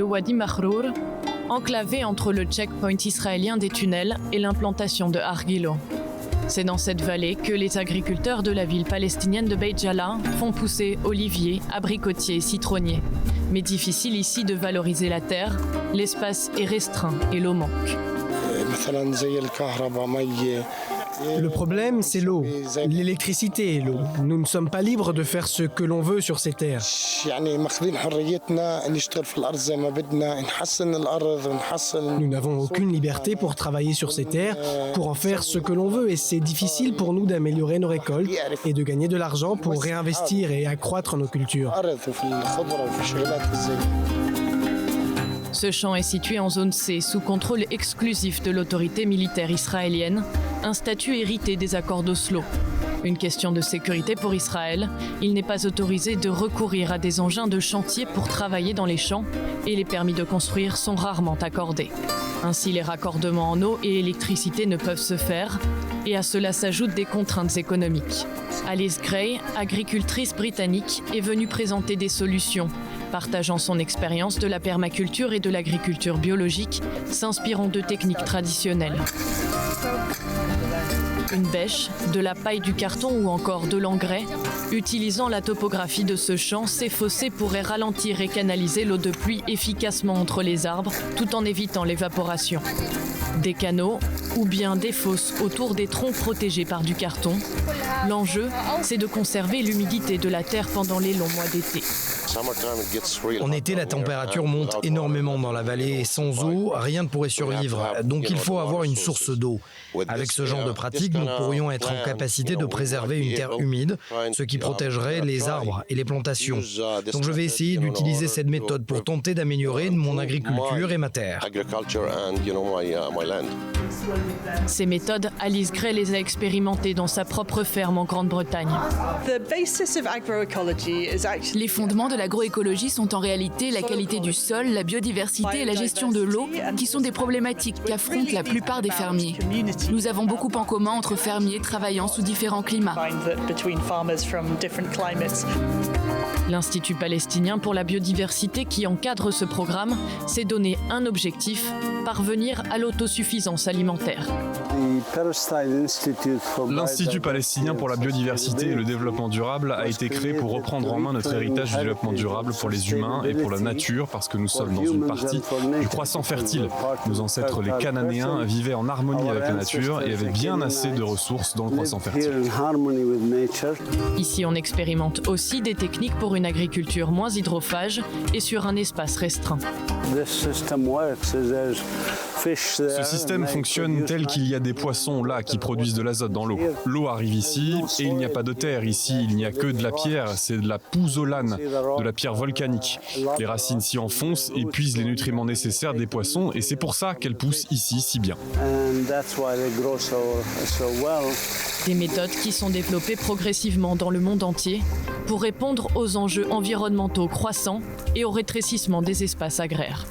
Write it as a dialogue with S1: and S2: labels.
S1: Wadi Mahrour, enclavé entre le checkpoint israélien des tunnels et l'implantation de Argilo. C'est dans cette vallée que les agriculteurs de la ville palestinienne de Beit Jala font pousser oliviers, abricotiers et citronniers. Mais difficile ici de valoriser la terre, l'espace est restreint et l'eau manque.
S2: Le problème, c'est l'eau, l'électricité et l'eau. Nous ne sommes pas libres de faire ce que l'on veut sur ces terres. Nous n'avons aucune liberté pour travailler sur ces terres, pour en faire ce que l'on veut, et c'est difficile pour nous d'améliorer nos récoltes et de gagner de l'argent pour réinvestir et accroître nos cultures.
S1: Ce champ est situé en zone C, sous contrôle exclusif de l'autorité militaire israélienne, un statut hérité des accords d'Oslo. Une question de sécurité pour Israël, il n'est pas autorisé de recourir à des engins de chantier pour travailler dans les champs et les permis de construire sont rarement accordés. Ainsi, les raccordements en eau et électricité ne peuvent se faire et à cela s'ajoutent des contraintes économiques. Alice Gray, agricultrice britannique, est venue présenter des solutions, partageant son expérience de la permaculture et de l'agriculture biologique, s'inspirant de techniques traditionnelles. Une bêche, de la paille, du carton ou encore de l'engrais. Utilisant la topographie de ce champ, ces fossés pourraient ralentir et canaliser l'eau de pluie efficacement entre les arbres, tout en évitant l'évaporation. Des canaux ou bien des fosses autour des troncs protégés par du carton. L'enjeu, c'est de conserver l'humidité de la terre pendant les longs mois d'été.
S3: En été, la température monte énormément dans la vallée et sans eau, rien ne pourrait survivre. Donc il faut avoir une source d'eau. Avec ce genre de pratique, nous pourrions être en capacité de préserver une terre humide, ce qui protégerait les arbres et les plantations. Donc je vais essayer d'utiliser cette méthode pour tenter d'améliorer mon agriculture et ma terre.
S1: Ces méthodes, Alice Gray les a expérimentées dans sa propre ferme en Grande-Bretagne.
S4: Les fondements de l'agroécologie sont en réalité la qualité du sol, la biodiversité et la gestion de l'eau, qui sont des problématiques qu'affrontent la plupart des fermiers. Nous avons beaucoup en commun entre fermiers travaillant sous différents climats.
S1: L'Institut palestinien pour la biodiversité qui encadre ce programme s'est donné un objectif, parvenir à l'autosuffisance alimentaire.
S5: L'Institut palestinien pour la biodiversité et le développement durable a été créé pour reprendre en main notre héritage du développement durable pour les humains et pour la nature, parce que nous sommes dans une partie du croissant fertile. Nos ancêtres, les Cananéens, vivaient en harmonie avec la nature et avaient bien assez de ressources dans le croissant fertile.
S1: Ici, on expérimente aussi des techniques pour une agriculture moins hydrophage et sur un espace restreint.
S5: Ce système fonctionne tel qu'il y a des poissons là qui produisent de l'azote dans l'eau. L'eau arrive ici et il n'y a pas de terre. Ici, il n'y a que de la pierre, c'est de la pouzzolane, de la pierre volcanique. Les racines s'y enfoncent et puisent les nutriments nécessaires des poissons et c'est pour ça qu'elles poussent ici si bien.
S1: Des méthodes qui sont développées progressivement dans le monde entier pour répondre aux enjeux environnementaux croissants et au rétrécissement des espaces agraires.